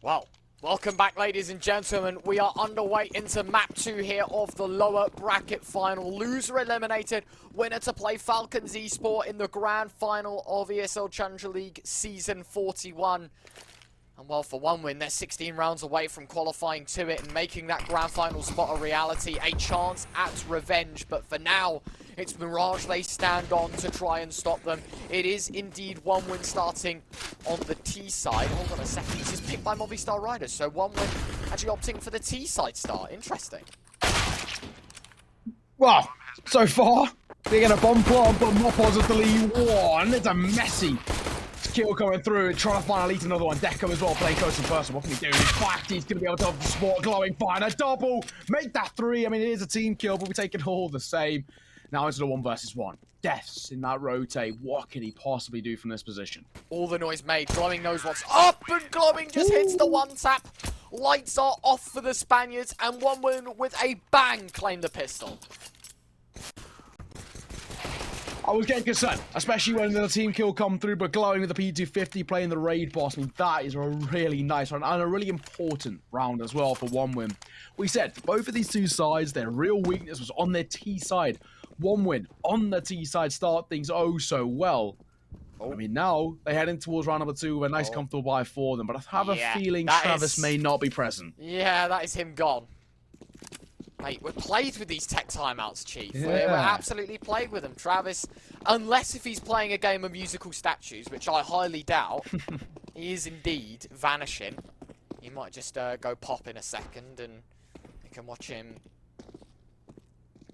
Well, welcome back, ladies and gentlemen. We are underway into map 2 here of the lower bracket final. Loser eliminated, winner to play Falcons Esport in the grand final of ESL Challenger League Season 41. And well, for one win, they're 16 rounds away from qualifying to it and making that grand final spot a reality, a chance at revenge. But for now, it's Mirage they stand on to try and stop them. It is indeed one win starting on the T side. Hold on a second, this is picked by MOVISTAR Riders, so one win actually opting for the T side start. Interesting. Well, so far, they're going to bomb plant, but more positively one. It's a messy kill coming through and trying to find at least another one. Deco as well, playing close and personal. What can he do? In fact, he's going to be able to up the spot. Glowing, find a double. Make that 3. I mean, it is a team kill, but we take it all the same. Now into the 1 versus 1. Deaths in that rotate. What can he possibly do from this position? All the noise made. Glowing knows what's up, and Glowing just hits the 1 tap. Lights are off for the Spaniards, and one win with a bang claim the pistol. I was getting concerned, especially when the team kill come through, but Glowing with the P250 playing the raid boss. I mean, that is a really nice round and a really important round as well for one win. We said both of these two sides, their real weakness was on their T side. One win on the T side start things oh so well. I mean, now they head in towards round number 2 with a nice comfortable buy for them, but I have a feeling Travis may not be present. Yeah, that is him gone. Mate, we're played with these tech timeouts, Chief. Yeah. We're absolutely played with them. Travis, unless if he's playing a game of musical statues, which I highly doubt, he is indeed vanishing. You might just go pop in a second and you can watch him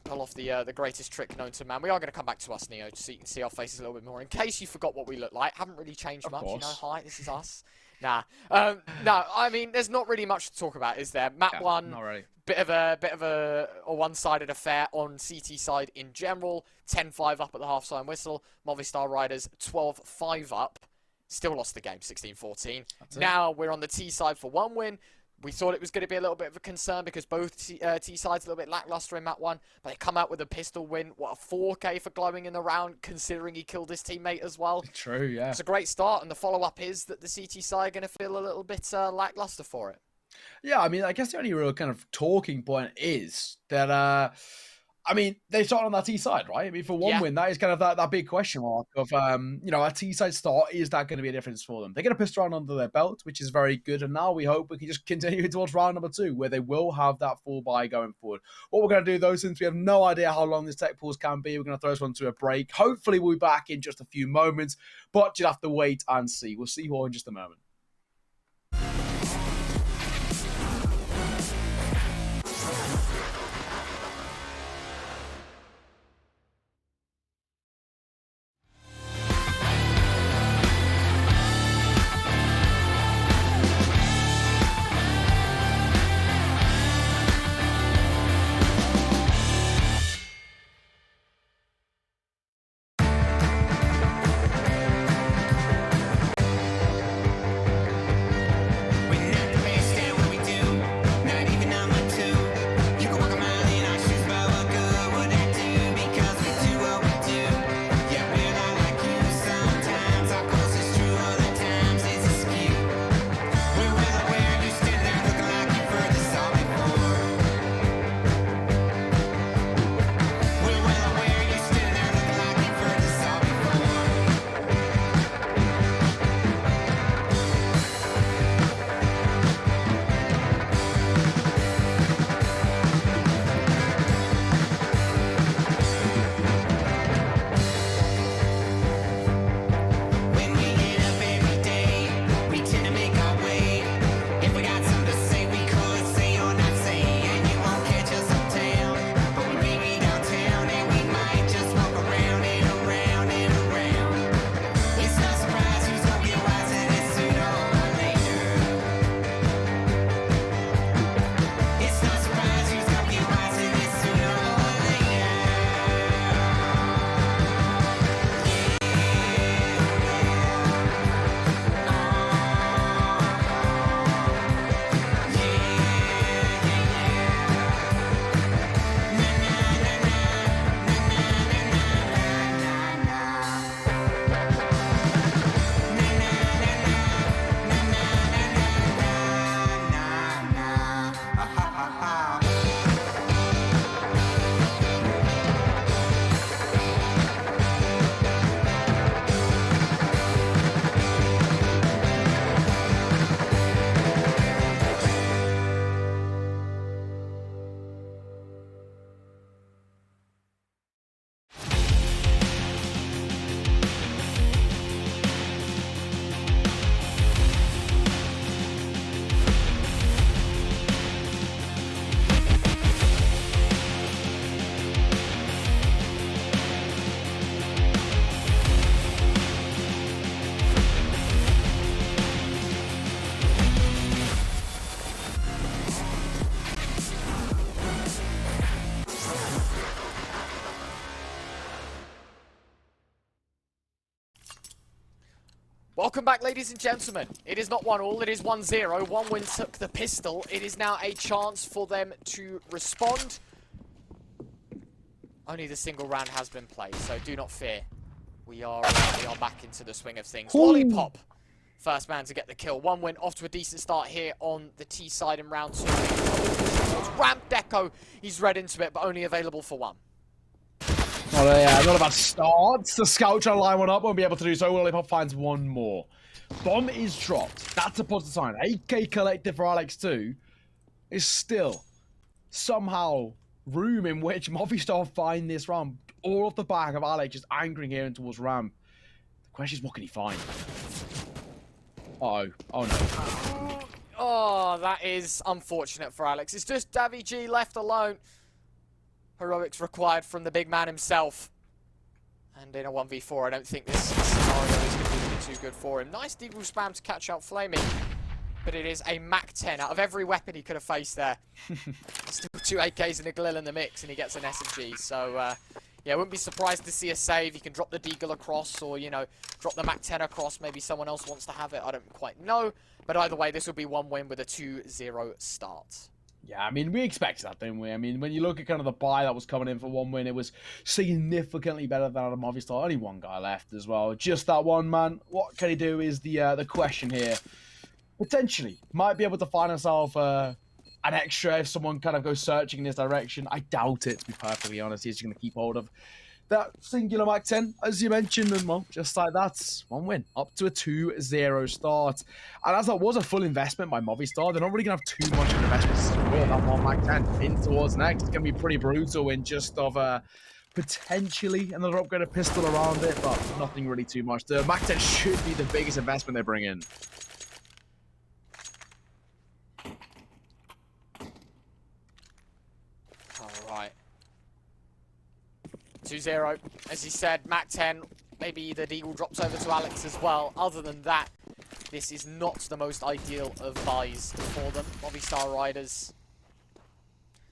pull off the greatest trick known to man. We are going to come back to us, Neo, so you can see our faces a little bit more. In case you forgot what we look like, haven't really changed much, you know. Hi, this is us. Nah. No, I mean, there's not really much to talk about, is there? Map 1, not really. bit of a one-sided affair on CT side in general. 10-5 up at the half-time whistle. MOVISTAR Riders 12-5 up. Still lost the game, 16-14. Now we're on the T side for one win. We thought it was going to be a little bit of a concern because both T sides a little bit lackluster in map 1, but they come out with a pistol win. What, a 4K for Glowing in the round, considering he killed his teammate as well. True, yeah. It's a great start, and the follow-up is that the CT side are going to feel a little bit lackluster for it. Yeah, I mean, I guess the only real kind of talking point is that, I mean, they started on that T side, right? I mean, for one win, that is kind of that big question mark of, you know, a T side start, is that going to be a difference for them? They get a pistol round under their belt, which is very good. And now we hope we can just continue towards round number 2, where they will have that full buy going forward. What we're going to do, though, since we have no idea how long this tech pause can be, we're going to throw this one to a break. Hopefully, we'll be back in just a few moments, but you'll have to wait and see. We'll see you all in just a moment. Welcome back, ladies and gentlemen. It is not 1-1, it is 1-0. One win took the pistol. It is now a chance for them to respond. Only the single round has been played, so do not fear. We are back into the swing of things. Lollipop, first man to get the kill. One win, off to a decent start here on the T side in round 2. Ramp Deco, he's read into it, but only available for one. Oh, yeah, not a bad start. The scout trying to line one up, won't be able to do so. Lollipop finds one more. Bomb is dropped. That's a positive sign. 8k collected for Alex too. Is still somehow room in which Movistar find this round. All off the back of Alex just anchoring here in towards Ram. The question is, what can he find? Uh-oh. Oh, no. Oh, that is unfortunate for Alex. It's just Davy G left alone. Heroics required from the big man himself. And in a 1v4, I don't think this scenario is going to be too good for him. Nice deagle spam to catch out Flamey. But it is a Mac 10 out of every weapon he could have faced there. Still 2 AKs and a Glil in the mix, and he gets an SMG. So, yeah, wouldn't be surprised to see a save. He can drop the deagle across or, you know, drop the Mac 10 across. Maybe someone else wants to have it. I don't quite know. But either way, this will be one win with a 2-0 start. Yeah, I mean, we expected that, didn't we? I mean, when you look at kind of the buy that was coming in for one win, it was significantly better than a Movistar. Only one guy left as well. Just that one man. What can he do is the question here. Potentially, might be able to find himself an extra if someone kind of goes searching in this direction. I doubt it, to be perfectly honest. He's just going to keep hold of that singular Mac 10, as you mentioned, and well, just like that, one win, up to a 2-0 start. And as that was a full investment by Movistar, they're not really going to have too much of an investment with that one Mac 10 in towards next. It's going to be pretty brutal in just of potentially another upgraded pistol around it, but nothing really too much. The Mac 10 should be the biggest investment they bring in. Alright. 2-0. As he said, Mac 10, maybe the deagle drops over to Alex as well. Other than that, this is not the most ideal of buys for them. Movistar Riders.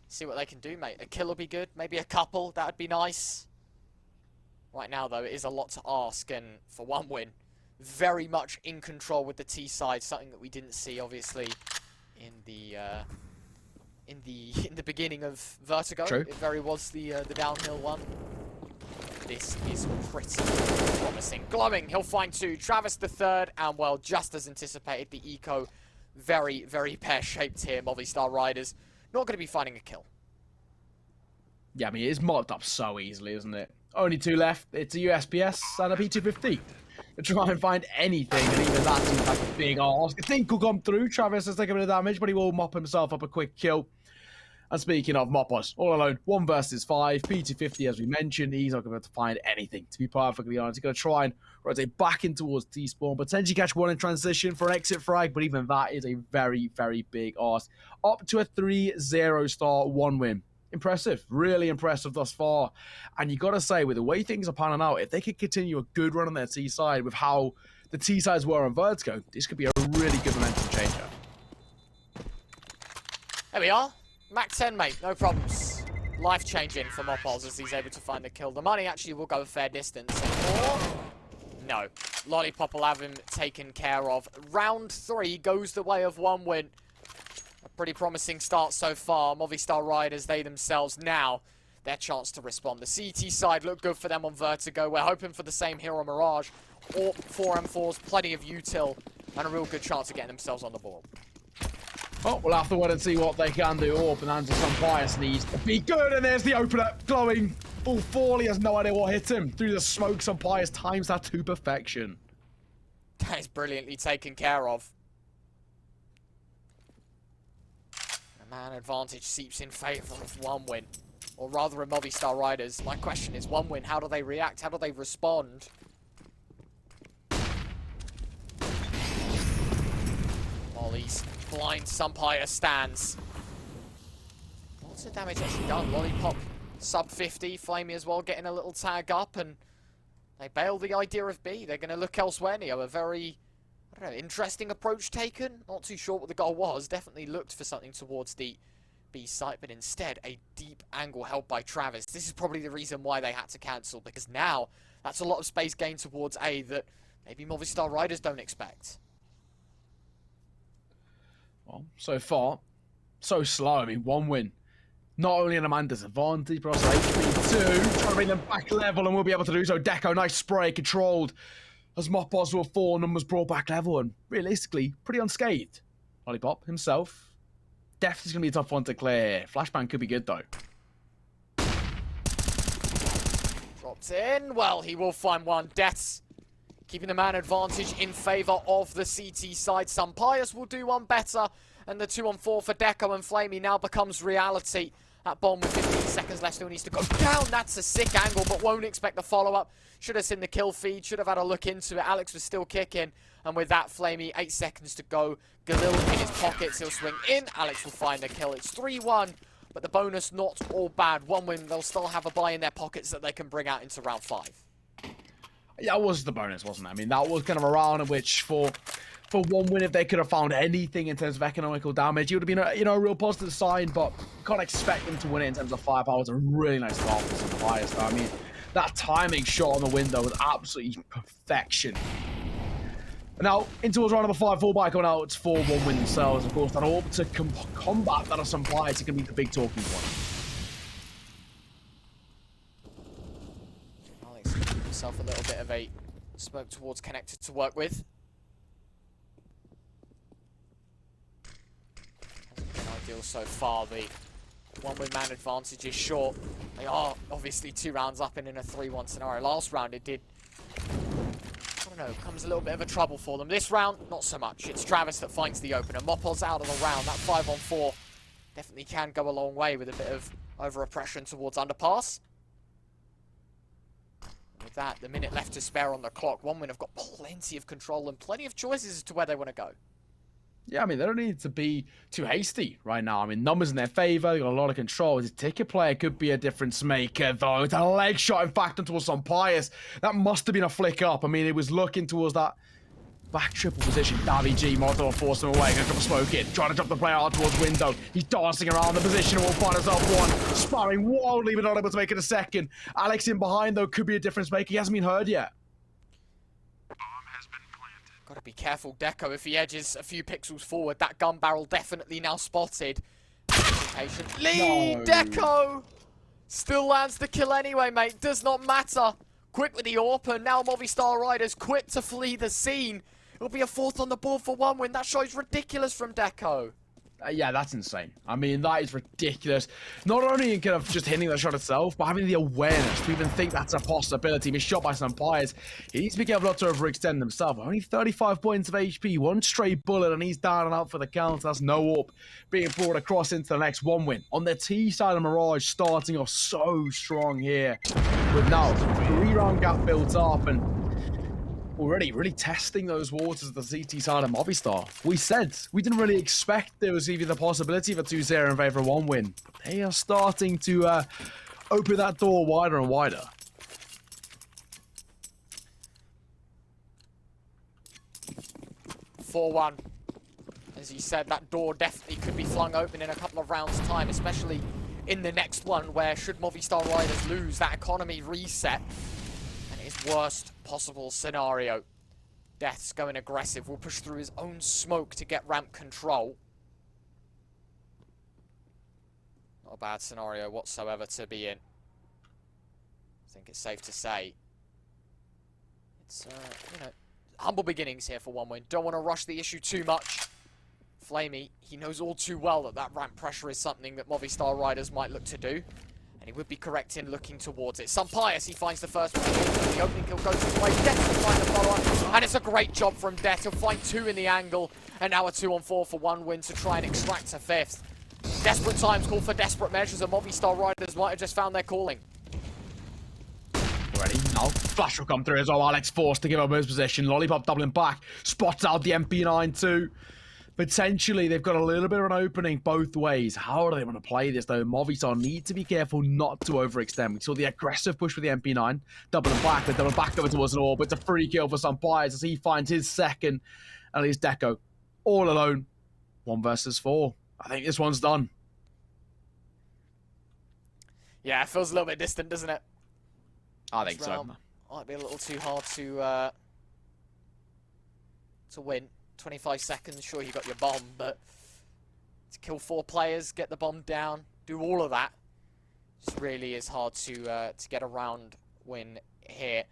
See what they can do, mate. A kill will be good. Maybe a couple. That would be nice. Right now, though, it is a lot to ask. And for one win, very much in control with the T side. Something that we didn't see, obviously, in the beginning of Vertigo. True. It very was the downhill one. This is pretty promising. Glowing, he'll find 2. Travis the third, and well, just as anticipated, the eco very, very pear-shaped here. Movistar Riders not going to be finding a kill. Yeah, I mean, it's mocked up so easily, isn't it? Only 2 left. It's a USPS and a P250. To try and find anything, and even that seems like a big ask. I think will come through. Travis has taken a bit of damage, but he will mop himself up a quick kill. And speaking of moppers, all alone, 1 versus 5, P250 as we mentioned, he's not going to be able to find anything, to be perfectly honest. He's going to try and rotate back in towards T-spawn, potentially catch one in transition for an exit frag, but even that is a very, very big ask. Up to a 3-0 start, 1 win. Impressive, really impressive thus far. And you got to say, with the way things are panning out, if they could continue a good run on their T side with how the T sides were on Vertigo, this could be a really good momentum changer. There we are. Mac 10, mate, no problems. Life-changing for Mopols as he's able to find the kill. The money actually will go a fair distance. Or, no. Lollipop will have him taken care of. Round 3 goes the way of 1 win. A pretty promising start so far. Movistar Riders, they themselves now, their chance to respond. The CT side look good for them on Vertigo. We're hoping for the same here on Mirage. Or 4M4s, plenty of util, and a real good chance of getting themselves on the board. Well, we'll have to wait and see what they can do. Oh, Bonanza, some bias needs to be good. And there's the opener. Glowing. Full fall. He has no idea what hit him. Through the smoke, some bias times that to perfection. That is brilliantly taken care of. A man advantage seeps in favour of 1 win. Or rather, a Movistar Riders. My question is, 1 win, how do they react? How do they respond? Molly's blind Sumpire stands. What's the damage actually done? Lollipop sub 50, Flamey as well getting a little tag up, and they bail the idea of B. They're going to look elsewhere. Neo, a very, I don't know, interesting approach taken. Not too sure what the goal was. Definitely looked for something towards the B site, but instead a deep angle held by Travis. This is probably the reason why they had to cancel, because now that's a lot of space gained towards A that maybe Movistar Riders don't expect. Well, so far, so slow. I mean, one win. Not only an Amanda's advantage, but also HP2, trying to bring them back level, and we'll be able to do so. Deco, nice spray, controlled. As Moppos will 4 numbers brought back level, and realistically, pretty unscathed. Lollipop himself, definitely going to be a tough one to clear. Flashbang could be good, though. Dropped in. Well, he will find one. Deaths keeping the man advantage in favour of the CT side. Sampayas will do one better. And the 2-on-4 for Deco and Flamey now becomes reality. That bomb with 15 seconds left still needs to go down. That's a sick angle, but won't expect the follow-up. Should have seen the kill feed. Should have had a look into it. Alex was still kicking. And with that, Flamey, 8 seconds to go. Galil in his pockets. He'll swing in. Alex will find the kill. It's 3-1. But the bonus not all bad. One win, they'll still have a buy in their pockets that they can bring out into round 5. Yeah, that was the bonus, wasn't it? I mean, that was kind of a round in which for one win, if they could have found anything in terms of economical damage, it would have been a real positive sign, but can't expect them to win it in terms of firepower. It was a really nice start for some players. I mean, that timing shot on the window was absolutely perfection. Now, in towards round number 5, fullback coming out, it's 4-1 win themselves. Of course, that all to combat that are some players are going to be the big talking point. Alex giving himself a little bit of a smoke towards connected to work with. Hasn't been ideal so far. The one-win man advantage is short. They are obviously 2 rounds up and in a 3-1 scenario. Last round it did, I don't know, comes a little bit of a trouble for them. This round, not so much. It's Travis that finds the opener. Moppos out of the round. That 5-on-4 definitely can go a long way with a bit of over-oppression towards underpass. With that, the minute left to spare on the clock. One win have got plenty of control and plenty of choices as to where they want to go. Yeah, I mean, they don't need to be too hasty right now. I mean, numbers in their favour. They've got a lot of control. His ticket player could be a difference maker, though. It's a leg shot, in fact, towards Sampayas. That must have been a flick up. I mean, it was looking towards that back triple position. Davi G, Mortal forced him away. Gonna drop a smoke in. Trying to drop the player out towards window. He's dancing around the position and will find himself one. Sparring wildly, but not able to make it a second. Alex in behind, though, could be a difference maker. He hasn't been heard yet. Got to be careful, Deco. If he edges a few pixels forward, that gun barrel definitely now spotted. Patiently, no. Deco still lands the kill anyway, mate. Does not matter. Quick with the AWP. Now Movistar Riders quick to flee the scene. It'll be a 4th on the board for 1 win. That shot is ridiculous from Deco. Yeah, that's insane. I mean, that is ridiculous. Not only in kind of just hitting the shot itself, but having the awareness to even think that's a possibility. He's shot by some players. He needs to be careful not to overextend himself. Only 35 points of HP, 1 straight bullet, and he's down and out for the count. That's no up. Being brought across into the next 1 win. On the T side of Mirage, starting off so strong here. With now a 3-round gap built up, and already really testing those waters of the CT side of Movistar. We said we didn't really expect there was even the possibility of a 2-0 in favour of 1 win. But they are starting to open that door wider and wider. (4-1). As you said, that door definitely could be flung open in a couple of rounds' time, especially in the next one where should Movistar Riders lose, that economy reset. Worst possible scenario. Death's going aggressive. Will push through his own smoke to get ramp control. Not a bad scenario whatsoever to be in. I think it's safe to say. It's, you know, humble beginnings here for 1 win. Don't want to rush the issue too much. Flamey, he knows all too well that that ramp pressure is something that Movistar Riders might look to do. And he would be correct in looking towards it. Sampayas, he finds the first one. The opening kill goes his way. Death will find the follow-up. And it's a great job from Death. He'll find 2 in the angle. And now a 2-on-4 for 1 win to try and extract a 5th. Desperate times call for desperate measures. And Movistar Riders might have just found their calling. Ready? Now, flash will come through as well. Alex forced to give up his position. Lollipop doubling back. Spots out the MP9 too. Potentially, they've got a little bit of an opening both ways. How are they going to play this, though? Movistar need to be careful not to overextend. We saw the aggressive push with the MP9. Doubling back. They're doubling back over towards an AWP. But it's a free kill for Sampayas as he finds his second. And leaves Deco all alone. 1 versus 4. I think this one's done. Yeah, it feels a little bit distant, doesn't it? I think so. Might be a little too hard to to win. 25 seconds, sure, you got your bomb, but to kill 4 players, get the bomb down, do all of that, just really is hard to get a round win here.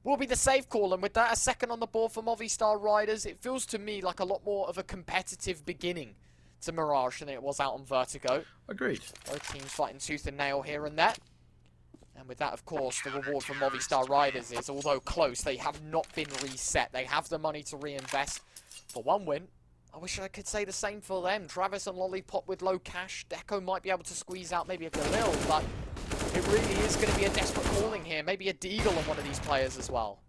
Will be the safe call, and with that, a second on the board for MOVISTAR Riders. It feels to me like a lot more of a competitive beginning to Mirage than it was out on Vertigo. Agreed. Both teams fighting tooth and nail here and there. And with that, of course, the reward for MOVISTAR Riders is, although close, they have not been reset. They have the money to reinvest for 1 win. I wish I could say the same for them. Travis and Lollipop with low cash. Deco might be able to squeeze out maybe a Galil, but it really is going to be a desperate calling here. Maybe a Deagle on one of these players as well.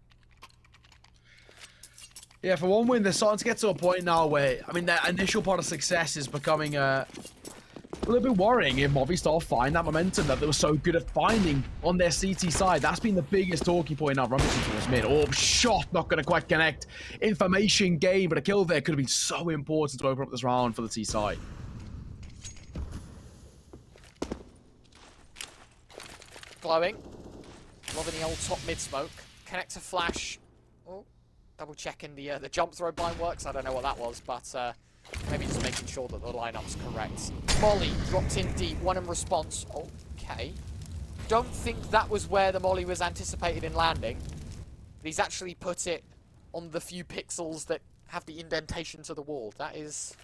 Yeah, for 1 win, they're starting to get to a point now where, I mean, their initial part of success is becoming a little bit worrying if MOVISTAR find that momentum that they were so good at finding on their CT side. That's been the biggest talking point now, rummaging towards mid. Oh, shot, not going to quite connect. Information gain, but a kill there could have been so important to open up this round for the T side. Glowing. Loving the old top mid smoke. Connector flash. Oh, double checking the jump throw bind works. I don't know what that was, but maybe just making sure that the lineup's correct. Molly dropped in deep, one in response. Okay. Don't think that was where the Molly was anticipated in landing. But he's actually put it on the few pixels that have the indentation to the wall. That is,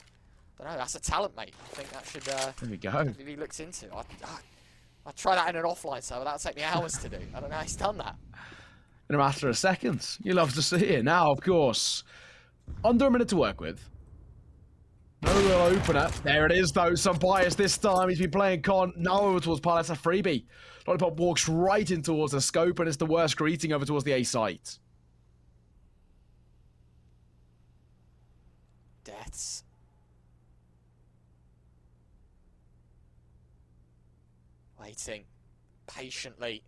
I don't know, that's a talent, mate. I think that should there we go. be looked into. I'll try that in an offline server. That'll take me hours to do. I don't know how he's done that. In a matter of seconds. You love to see it. Now, of course, under a minute to work with. No real opener. There it is, though. Some bias this time. He's been playing con. Now over towards Pilot. That's a freebie. Lollipop walks right in towards the scope, and it's the worst greeting over towards the A site. Deaths. Waiting. Patiently.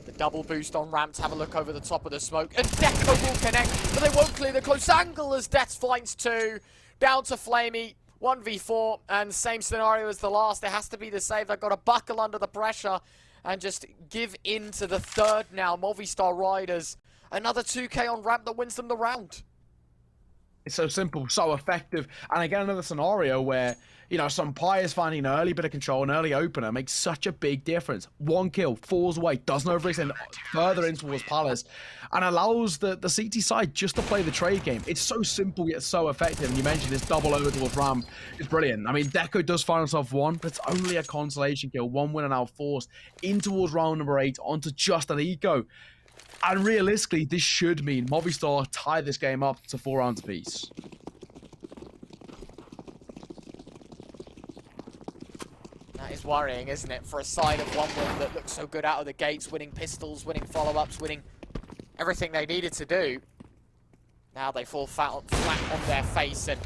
The double boost on ramp to have a look over the top of the smoke. And Deco will connect, but they won't clear the close angle as Deaths finds 2. Down to Flamey, 1v4, and same scenario as the last. There has to be the save. They've got to buckle under the pressure and just give in to the third now. MOVISTAR Riders, another 2k on ramp that wins them the round. It's so simple, so effective. And again, another scenario where, you know, some players finding an early bit of control, an early opener makes such a big difference. 1 kill, falls away, doesn't overextend further in towards Palace, and allows the CT side just to play the trade game. It's so simple yet so effective. And you mentioned this double over towards Ram. It's brilliant. I mean, Deco does find himself 1, but it's only a consolation kill. 1 winner now forced in towards round number 8 onto just an eco. And realistically, this should mean MOVISTAR tie this game up to 4 rounds apiece. That is worrying, isn't it? For a side of 1 win that looks so good out of the gates, winning pistols, winning follow-ups, winning everything they needed to do. Now they fall flat on their face and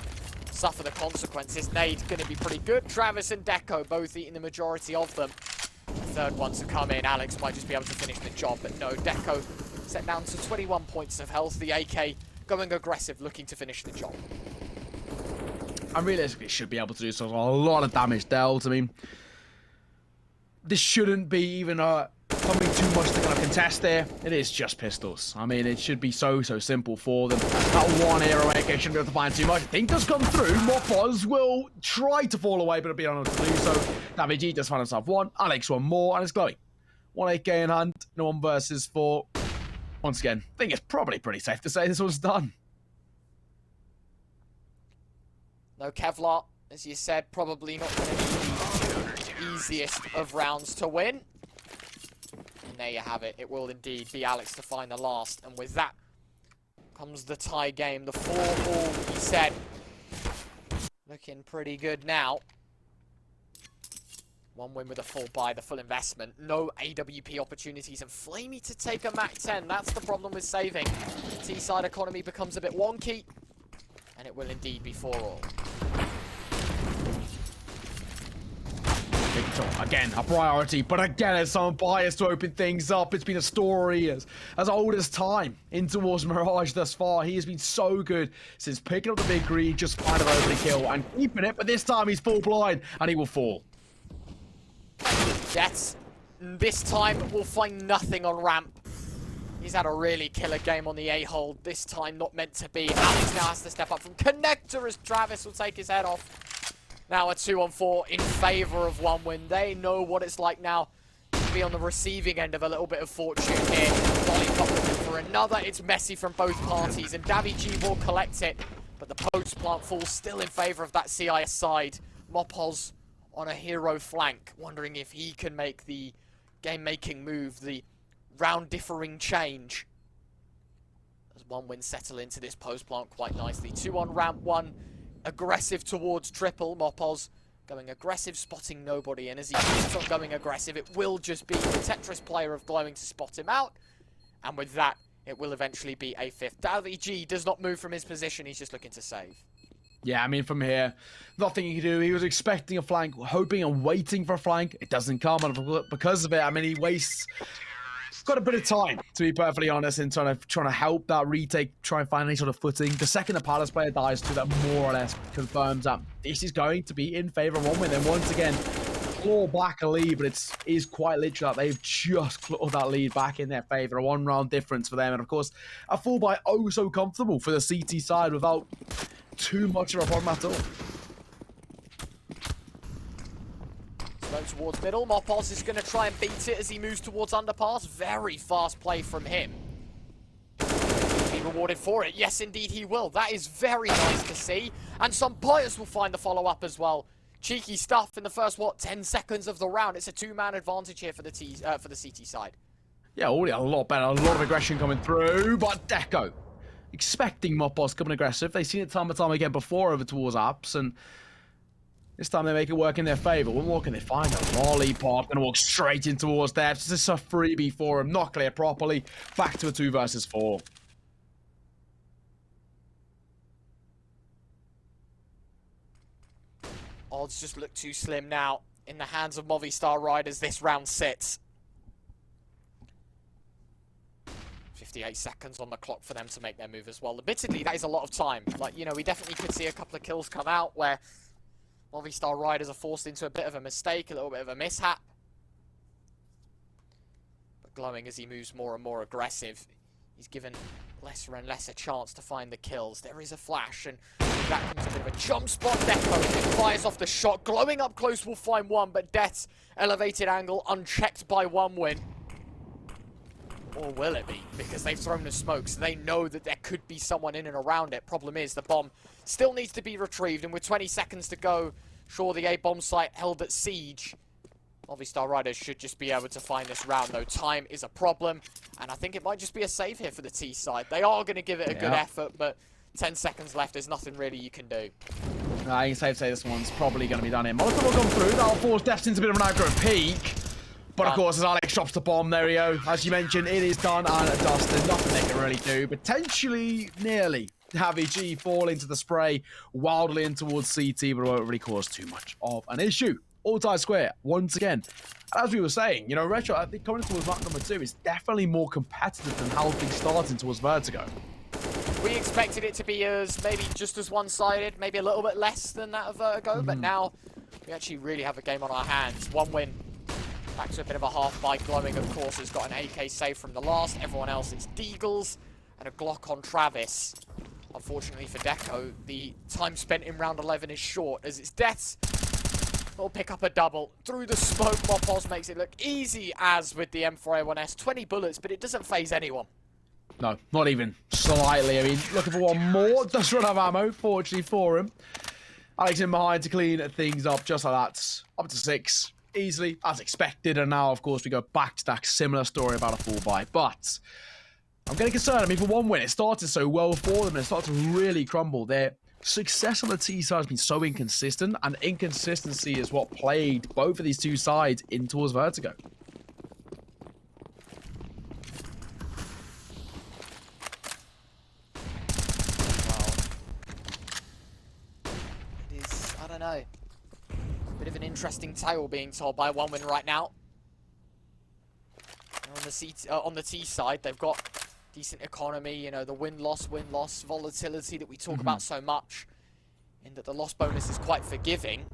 suffer the consequences. Nade's going to be pretty good. Travis and Deco both eating the majority of them. The third one to come in. Alex might just be able to finish the job, but no. Deco set down to 21 points of health. The AK going aggressive, looking to finish the job. And realistically, should be able to do so. A lot of damage dealt. I mean, this shouldn't be even coming too much to kind of contest there. It is just pistols. I mean, it should be so simple for them. That 1 arrow AK shouldn't be able to find too much. I think does come through. Mofos will try to fall away, but it'll be unable to do so. Davigi does find himself 1. Alex 1 more, and it's glowing. 1 AK in hand. No 1 versus 4. Once again, I think it's probably pretty safe to say this one's done. No Kevlar, as you said, probably not going to be the easiest of rounds to win. And there you have it. It will indeed be Alex to find the last. And with that comes the tie game. The 4-all, he said. Looking pretty good now. 1 win with a full buy, the full investment. No AWP opportunities, and Flamey to take a Mac 10. That's the problem with saving. T-side economy becomes a bit wonky, and it will indeed be 4-all. Again, a priority, but again, there's some bias to open things up. It's been a story as old as time in towards Mirage thus far. He has been so good since picking up the big green, just finding an opening kill and keeping it, but this time he's full blind, and he will fall. Jets, this time will find nothing on ramp. He's had a really killer game on the A-hold. This time not meant to be. Alex now has to step up from connector as Travis will take his head off. Now a 2-on-4 in favor of OneWin. They know what it's like now to be on the receiving end of a little bit of fortune here. Lollipop looking for another. It's messy from both parties, and Davy will collect it. But the post plant falls still in favor of that CIS side. Mopos on a hero flank, wondering if he can make the game-making move, the round-differing change. As OneWin settle into this post plant quite nicely. 2 on ramp 1, aggressive towards triple. Mopos going aggressive, spotting nobody, and as he keeps on going aggressive, it will just be the Tetris player of Glowing to spot him out, and with that, it will eventually be a 5th. Davy does not move from his position, he's just looking to save. Yeah, I mean, from here, nothing he could do. He was expecting a flank, hoping and waiting for a flank. It doesn't come, and because of it, I mean, he wastes got a bit of time, to be perfectly honest, in trying to help that retake, try and find any sort of footing. The second the Palace player dies too, that more or less confirms that this is going to be in favor of OneWin. And once again, claw back a lead, but it is quite literally that they've just clawed that lead back in their favor. A 1-round difference for them, and of course, a full buy oh so comfortable for the CT side without too much of a problem at all. Slow towards middle. Mopos is going to try and beat it as he moves towards underpass. Very fast play from him. Be rewarded for it. Yes, indeed he will. That is very nice to see. And some players will find the follow-up as well. Cheeky stuff in the first, 10 seconds of the round. It's a 2-man advantage here for the CT side. Yeah, already a lot better. A lot of aggression coming through, but Deco expecting Mopos coming aggressive. They've seen it time and time again before over towards Apps, and this time they make it work in their favor. What more can they find? A Lollipop gonna walk straight in towards Debs. This is a freebie for him, not clear properly. Back to a 2 versus 4. Odds just look too slim now in the hands of Movistar Riders this round sits. 58 seconds on the clock for them to make their move as well. Admittedly, that is a lot of time. Like, you know, we definitely could see a couple of kills come out where Movistar Riders are forced into a bit of a mistake, a little bit of a mishap. But Glowing, as he moves more and more aggressive, he's given lesser and lesser chance to find the kills. There is a flash, and that comes a bit of a jump spot. Deco fires off the shot. Glowing up close will find one, but Death's elevated angle unchecked by OneWin. Or will it be? Because they've thrown the smokes. They know that there could be someone in and around it. Problem is, the bomb still needs to be retrieved, and with 20 seconds to go, sure, the A-bomb site held at siege. Movistar Riders should just be able to find this round, though. Time is a problem, and I think it might just be a save here for the T side. They are going to give it a good effort, but 10 seconds left, there's nothing really you can do. I can safe say this one's probably going to be done here. Molotov will come through. That'll force Deft into a bit of an aggro peak. But of course, as Alex drops the bomb, there we go. As you mentioned, it is done and dusted. Nothing they can really do. Potentially, nearly, have EG fall into the spray wildly in towards CT, but it won't really cause too much of an issue. All tied square, once again. As we were saying, you know, Retro, I think coming towards map number 2 is definitely more competitive than how things started towards Vertigo. We expected it to be as maybe just as one-sided, maybe a little bit less than that of Vertigo, but now we actually really have a game on our hands. OneWin. Back to a bit of a half by Glowing, of course, has got an AK save from the last. Everyone else, it's Deagles and a Glock on Travis. Unfortunately for Deco, the time spent in round 11 is short, as it's Deaths. Will pick up a double. Through the smoke, Mopos makes it look easy as with the M4A1S. 20 bullets, but it doesn't phase anyone. No, not even slightly. I mean, looking for one more. Does run out of ammo, fortunately for him. Alex in behind to clean things up just like that. Up to 6. Easily, as expected, and now, of course, we go back to that similar story about a full buy. But I'm getting concerned. I mean, for OneWin, it started so well for them, and it started to really crumble. Their success on the T side has been so inconsistent, and inconsistency is what plagued both of these two sides in towards Vertigo. Well, it is, I don't know. Bit of an interesting tale being told by OneWin right now. On the T side, they've got decent economy, you know, the win-loss volatility that we talk about so much, in that the loss bonus is quite forgiving.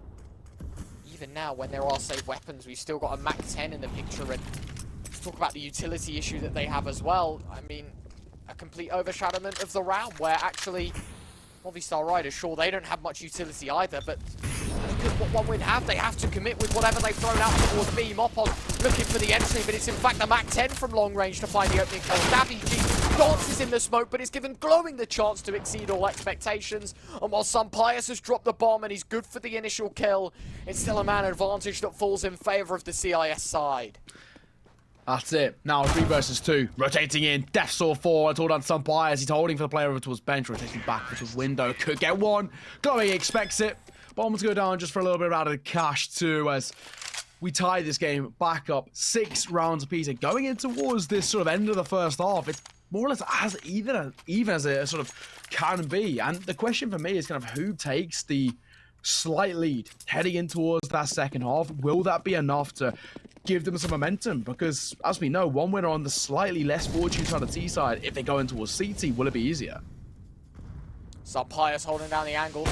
Even now, when there are save weapons, we've still got a Mac 10 in the picture, and talk about the utility issue that they have as well. I mean, a complete overshadowment of the round where actually MOVISTAR Riders, sure, they don't have much utility either, but look at what OneWin have. They have to commit with whatever they've thrown out towards B. Mopos looking for the entry, but it's in fact the MAC-10 from long range to find the opening kill. DaviG dances in the smoke, but is given Glowing the chance to exceed all expectations. And while Sunpius has dropped the bomb and he's good for the initial kill, it's still a man advantage that falls in favor of the CIS side. That's it. Now 3 versus 2. Rotating in. Death Saw 4. It's all done some bias. He's holding for the player over towards bench. Rotating back to his window. Could get one. Glowing expects it. Bombs go down just for a little bit of added cash too, as we tie this game back up 6 rounds apiece. And going in towards this sort of end of the first half, it's more or less as even as it sort of can be. And the question for me is kind of who takes the slight lead heading in towards that second half. Will that be enough to give them some momentum? Because as we know, OneWin on the slightly less fortunate side of T side. If they go in towards CT, will it be easier? Sunpius holding down the angle.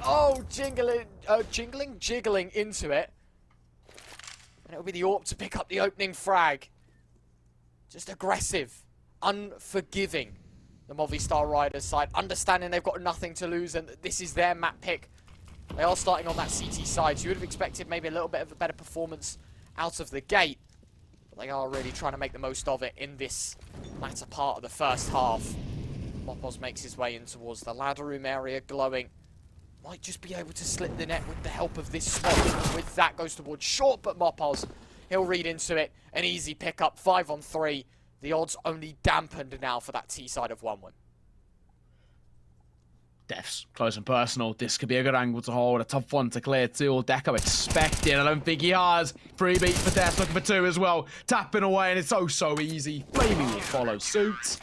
Oh, jiggling into it. And it'll be the AWP to pick up the opening frag. Just aggressive, unforgiving. The MOVISTAR Riders side, understanding they've got nothing to lose and this is their map pick. They are starting on that CT side, so you would have expected maybe a little bit of a better performance out of the gate. But they are really trying to make the most of it in this latter part of the first half. Mopos makes his way in towards the ladder room area. Glowing might just be able to slip the net with the help of this smoke. With that goes towards short, but Mopos, he'll read into it. An easy pickup, 5 on 3. The odds only dampened now for that T side of OneWin. Death's close and personal. This could be a good angle to hold. A tough one to clear too. Deco expected. I don't think he has. Free beat for Death. Looking for 2 as well. Tapping away, and it's so easy. Flaming will follow suit.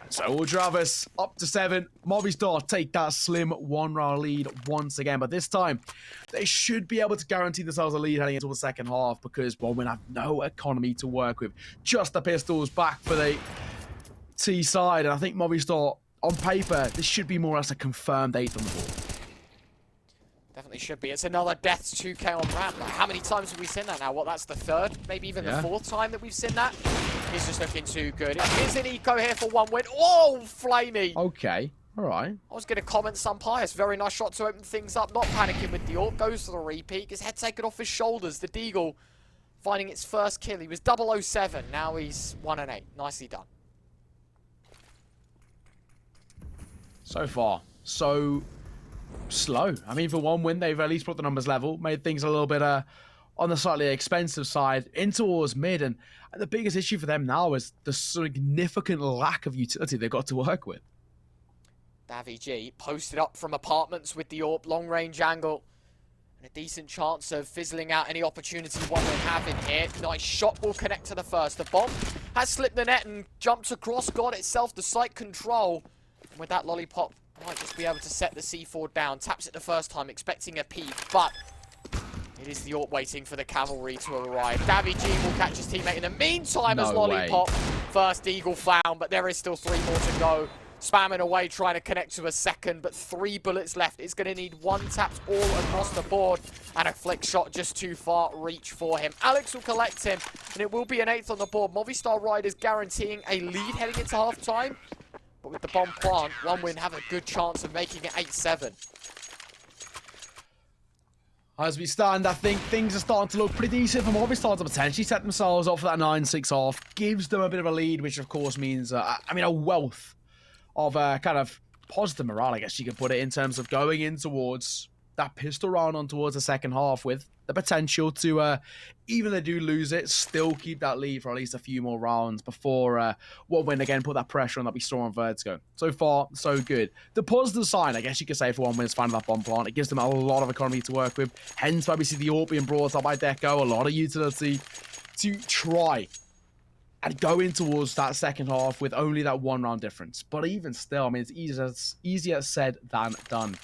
So will Travis. Up to 7. MOVISTAR take that slim 1-round lead once again. But this time, they should be able to guarantee themselves a lead heading into the second half, because OneWin have no economy to work with. Just the pistols back for the T side. And I think MOVISTAR, on paper, this should be more or less a confirmed 8th on the board. Definitely should be. It's another Death's 2K on ramp. Like, how many times have we seen that now? What, that's the 3rd? Maybe even the 4th time that we've seen that? He's just looking too good. It is an eco here for OneWin. Oh, flamey! Okay, alright. I was going to comment Sunpius. Very nice shot to open things up. Not panicking with the AWP. Goes for the repeat. His head taken off his shoulders. The Deagle finding its first kill. He was 007. Now he's 1 and 8. Nicely done. So far, so slow. I mean, for OneWin, they've at least brought the numbers level, made things a little bit on the slightly expensive side, in towards mid, and the biggest issue for them now is the significant lack of utility they've got to work with. DaviG posted up from apartments with the AWP, long range angle, and a decent chance of fizzling out any opportunity OneWin have in here. Nice shot will connect to the first. The bomb has slipped the net and jumped across, got itself the site control. With that lollipop, might just be able to set the C4 down. Taps it the first time, expecting a peek, but it is the AWP waiting for the cavalry to arrive. DaviG will catch his teammate in the meantime as lollipop. First Eagle found, but there is still 3 more to go. Spamming away, trying to connect to a second, but 3 bullets left. It's going to need 1 taps all across the board, and a flick shot just too far reach for him. Alex will collect him, and it will be an 8th on the board. MOVISTAR Riders guaranteeing a lead heading into halftime. But with the bomb plant, OneWin have a good chance of making it 8-7. As we stand, I think things are starting to look pretty decent for MOVISTAR to potentially set themselves up for that 9-6 off. Gives them a bit of a lead, which of course means, a wealth of kind of positive morale, I guess you could put it, in terms of going in towards that pistol round on towards the second half with the potential to, even if they do lose it, still keep that lead for at least a few more rounds before OneWin again put that pressure on that we saw on Vertigo. So far, so good. The positive sign, I guess you could say, for OneWin is finding that bomb plant. It gives them a lot of economy to work with. Hence why we see the AWP being brought up by Deco. A lot of utility to try and go in towards that second half with only that 1 round difference. But even still, I mean, it's easier said than done.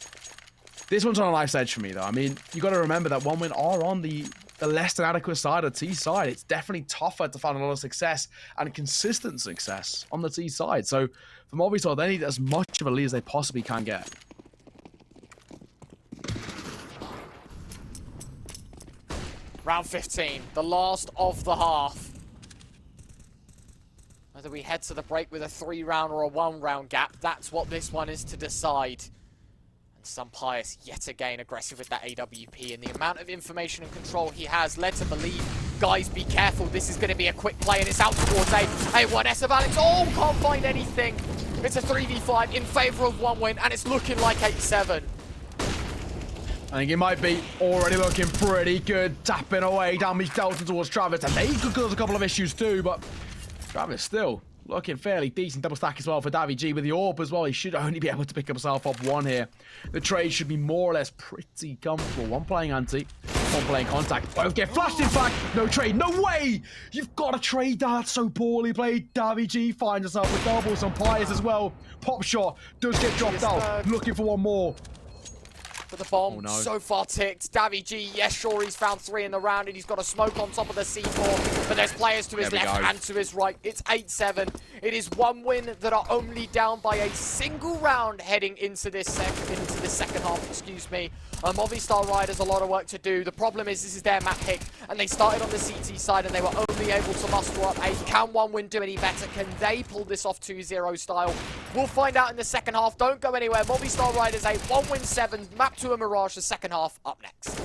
This one's on a life's edge for me, though. I mean, you got to remember that OneWin are on the less than adequate side of T side. It's definitely tougher to find a lot of success and consistent success on the T side. So for MOVISTAR, they need as much of a lead as they possibly can get. Round 15, the last of the half. whether we head to the break with a 3-round or a 1-round gap, that's what this one is to decide. And Sunpius, yet again, aggressive with that AWP, and the amount of information and control he has led to believe, guys, be careful, this is going to be a quick play, and it's out towards A1S of Alex. Oh, can't find anything. It's a 3v5 in favor of 1win, and it's looking like 8-7. I think it might be already looking pretty good, tapping away down Miss Delta towards Travis, and they could cause a couple of issues too, but Travis still looking fairly decent. Double stack as well for Davy G with the AWP as well. He should only be able to pick himself up one here. The trade should be more or less pretty comfortable. One playing anti, one playing contact. Both get flashed, in fact. No trade, no way! You've got to trade that. So poorly played. Davy G finds himself with doubles on Pius as well. Pop shot does get dropped out. Looking for one more. But the bomb, oh, no. so far ticked. Davy G, yes, sure, he's found 3 in the round, and he's got a smoke on top of the C4, but there's players to his left and to his right. It's 8-7. It is 1win that are only down by a single round heading into this second half, excuse me. MOVISTAR Riders a lot of work to do. The problem is this is their map pick, and they started on the CT side, and they were only able to muster up 8. Can 1win do any better? Can they pull this off 2-0 style? We'll find out in the second half. Don't go anywhere. MOVISTAR Riders 8, 1win 7, map to a Mirage, the second half up next.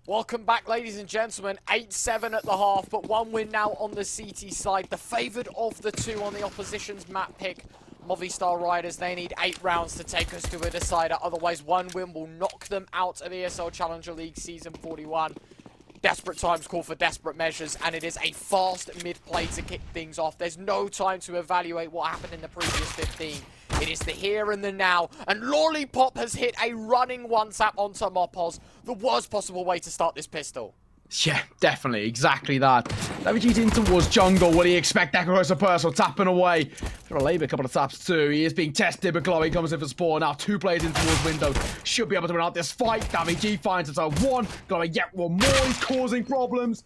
Welcome back, ladies and gentlemen. 8-7 at the half, but 1 win now on the CT side. The favoured of the two on the opposition's map pick. Movistar Riders, they need 8 rounds to take us to a decider. Otherwise, one win will knock them out of ESL Challenger League Season 41. Desperate times call for desperate measures, and it is a fast mid-play to kick things off. There's no time to evaluate what happened in the previous 15. It is the here and the now, and Lollipop has hit a running one-tap onto Mopos, the worst possible way to start this pistol. Yeah, definitely. Exactly that. WG's in towards jungle. What do you expect? Echo as a personal tapping away. For a Labour, a couple of taps too. He is being tested, but Chloe comes in for support. Now 2 players in towards window. Should be able to win out this fight. WG finds himself 1. Chloe yet one more. He's causing problems.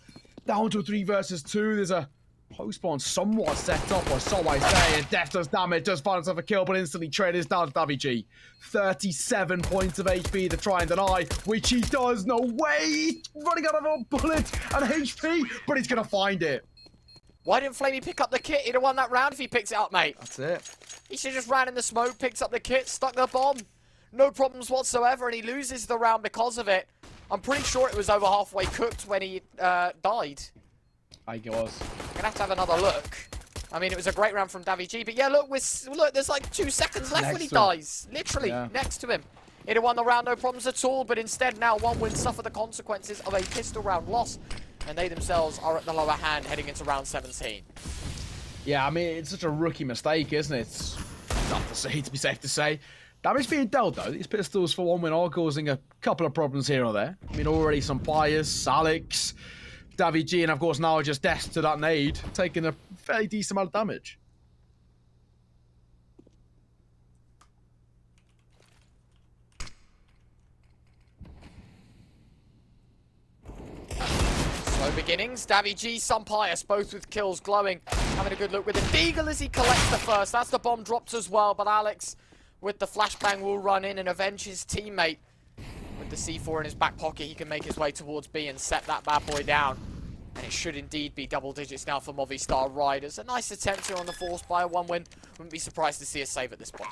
Down to a 3 versus 2. There's a post spawn somewhat set up, or so I say. And Def does damage, does find himself a kill, but instantly trade is down to WG. 37 points of HP to try and deny, which he does. No way! He's running out of a bullet and HP, but he's going to find it. Why didn't Flamey pick up the kit? He'd have won that round if he picked it up, mate. That's it. He should just ran in the smoke, picked up the kit, stuck the bomb. No problems whatsoever, and he loses the round because of it. I'm pretty sure it was over halfway cooked when he died. I was. Gonna have to have another look. I mean, it was a great round from Davy G, but yeah, look, there's like 2 seconds left when he dies. Literally, next to him. He'd have won the round, no problems at all, but instead now one win suffer the consequences of a pistol round loss, and they themselves are at the lower hand heading into round 17. Yeah, I mean, it's such a rookie mistake, isn't it? It's not to say, to be safe to say. Damage being dealt, though. These pistols for one win are causing a couple of problems here or there. I mean, already some bias, Alex, Davy G, and of course now just death to that nade, taking a fairly decent amount of damage. Slow beginnings. Davy G, some pious, both with kills glowing. Having a good look with it. Deagle as he collects the first. That's the bomb dropped as well, but Alex with the flashbang will run in and avenge his teammate. With the C4 in his back pocket, he can make his way towards B and set that bad boy down. And it should indeed be double digits now for Movistar Riders. A nice attempt here on the force by a 1 win. Wouldn't be surprised to see a save at this point.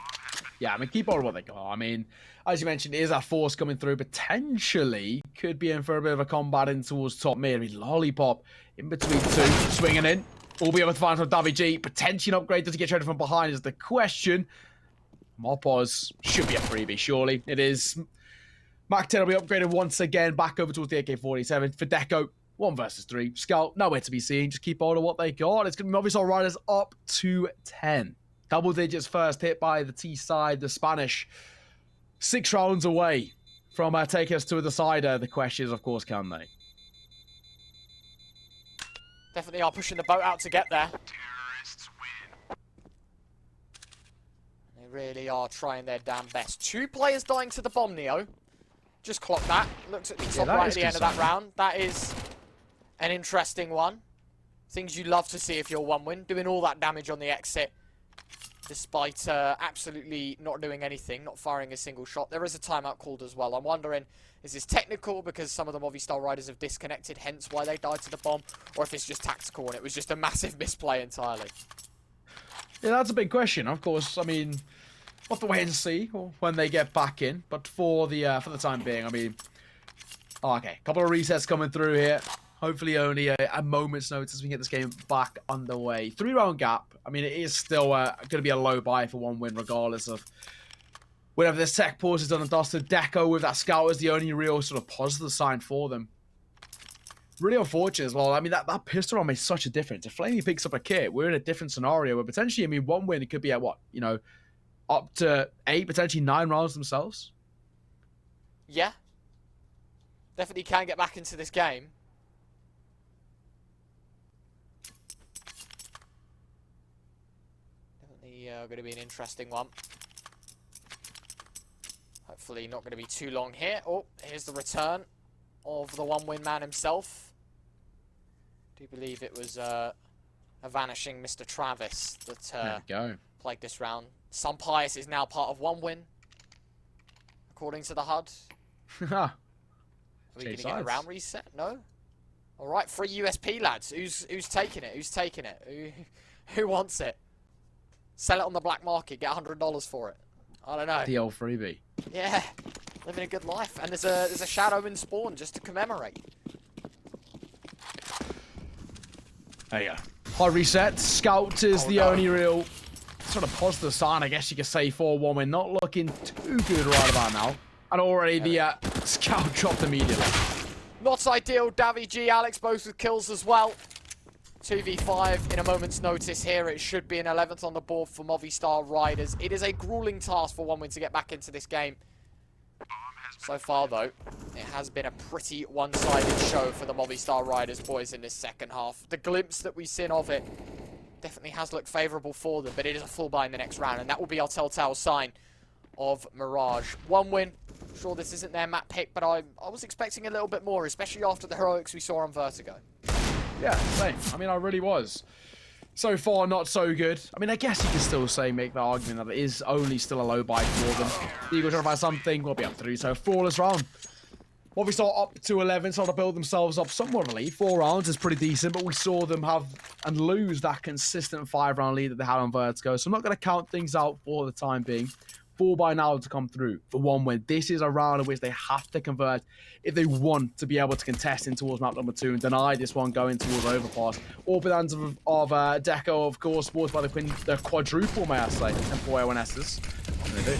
Yeah, I mean, keep on what they got. I mean, as you mentioned, it is that force coming through. Potentially could be in for a bit of a combat in towards top mid. I mean, Lollipop in between 2, swinging in. Will be able to find from Davy G. Potentially an upgrade. Does he get traded from behind is the question. Mopos should be a freebie, surely. It is. Mach 10 will be upgraded once again. Back over towards the AK-47. For Deco, 1 versus 3. Scout, nowhere to be seen. Just keep hold of what they got. It's going to be Movistar Riders up to 10. Double digits first hit by the T side, the Spanish. 6 rounds away from taking us to a decider. The question is, of course, can they? Definitely are pushing the boat out to get there. They really are trying their damn best. 2 players dying to the bomb, Neo. Just clock that. Looks at the top right at the end of that round. That is an interesting one. Things you love to see if you're 1 win. Doing all that damage on the exit. Despite absolutely not doing anything. Not firing a single shot. There is a timeout called as well. I'm wondering, is this technical because some of the Movistar Riders have disconnected, hence why they died to the bomb? Or if it's just tactical and it was just a massive misplay entirely? Yeah, that's a big question. Of course, I mean, we'll have to wait and see when they get back in. But for the time being, I mean, okay, couple of resets coming through here. Hopefully only a moment's notice we can get this game back underway. 3-round gap. I mean, it is still going to be a low buy for 1 win, regardless of whenever this tech pause is done and dusted. Deco with that scout is the only real sort of positive sign for them. Really unfortunate as well. I mean, that pistol round made such a difference. If Flamey picks up a kit, we're in a different scenario where potentially, I mean, 1 win, it could be at what? You know, up to 8, potentially 9 rounds themselves. Yeah. Definitely can get back into this game. Definitely going to be an interesting one. Hopefully not going to be too long here. Oh, here's the return of the 1 win man himself. I do believe it was a vanishing Mr. Travis that played this round. Some Pious is now part of 1 win, according to the HUD. Are we going to get a round reset? No? Alright, free USP, lads. Who's taking it? Who's taking it? Who wants it? Sell it on the black market, get $100 for it. I don't know. The old freebie. Yeah, living a good life. And there's a Shadow in spawn just to commemorate. There you go. Hard reset. Scout is the only real sort of positive sign, I guess you could say, for 1 win. Not looking too good right about now. And already the scout dropped immediately. Not ideal. Davy G, Alex both with kills as well. 2v5 in a moment's notice here. It should be an 11th on the board for Movistar Riders. It is a grueling task for 1 win to get back into this game. So far, though, it has been a pretty one-sided show for the Movistar Riders boys in this second half. The glimpse that we've seen of it definitely has looked favourable for them, but it is a full buy in the next round, and that will be our telltale sign of Mirage. 1 win. Sure, this isn't their map pick, but I was expecting a little bit more, especially after the heroics we saw on Vertigo. Yeah, same. I mean, I really was. So far, not so good. I mean, I guess you can still say, make the argument that it is only still a low buy for them. Eagles trying to find something, we'll be up to do so. Flawless round. What we saw up to 11, starting to build themselves up somewhat of a lead. 4 rounds is pretty decent, but we saw them have and lose that consistent 5-round lead that they had on Vertigo. So I'm not going to count things out for the time being. 4 by now to come through for 1 win. This is a round in which they have to convert if they want to be able to contest in towards map number 2 and deny this one going towards overpass. All plans of Deco, of course, sports by the quadruple, may I say, and 4 A1Ss. And they do.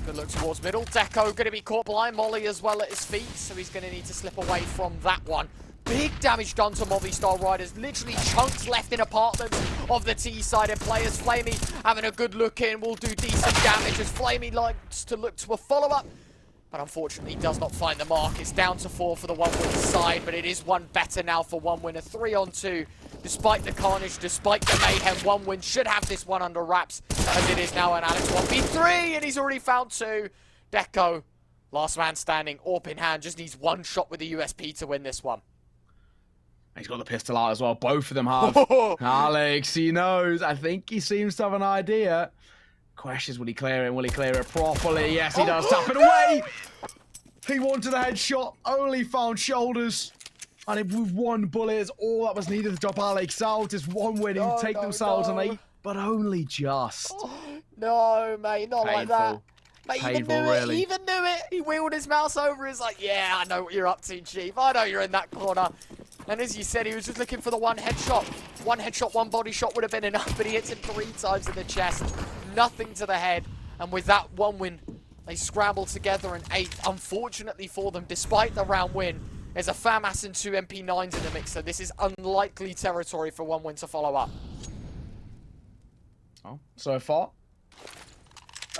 Good look towards middle. Deco going to be caught blind. Molly as well at his feet, so he's going to need to slip away from that one. Big damage done to Movistar Riders. Literally chunks left in apartments of the T-sided players. Flamey having a good look in. Will do decent damage as Flamey likes to look to a follow-up. But unfortunately does not find the mark. It's down to 4 for the 1 win side. But it is one better now for 1 win. A 3-on-2. Despite the carnage, despite the mayhem, 1 win should have this one under wraps. As it is now an Alex 1v3. And he's already found 2. Deco, last man standing, AWP in hand. Just needs 1 shot with the USP to win this one. He's got the pistol out as well. Both of them have. Alex, he knows. I think he seems to have an idea. Questions, will he clear it? Will he clear it properly? Yes, he does. Tap it away. He wanted a headshot. Only found shoulders. And with 1 bullet is all that was needed to drop Alex out. It's 1 win. He'll take themselves on 8, but only just. No, mate, not like that. Mate, Really. He even knew it. He wheeled his mouse over. He's like, yeah, I know what you're up to, Chief. I know you're in that corner. And as you said, he was just looking for the 1 headshot. 1 headshot, 1 body shot would have been enough, but he hits him 3 times in the chest. Nothing to the head. And with that 1 win, they scramble together an 8th. Unfortunately for them, despite the round win, there's a FAMAS and 2 MP9s in the mix, so this is unlikely territory for 1 win to follow up. Oh, so far,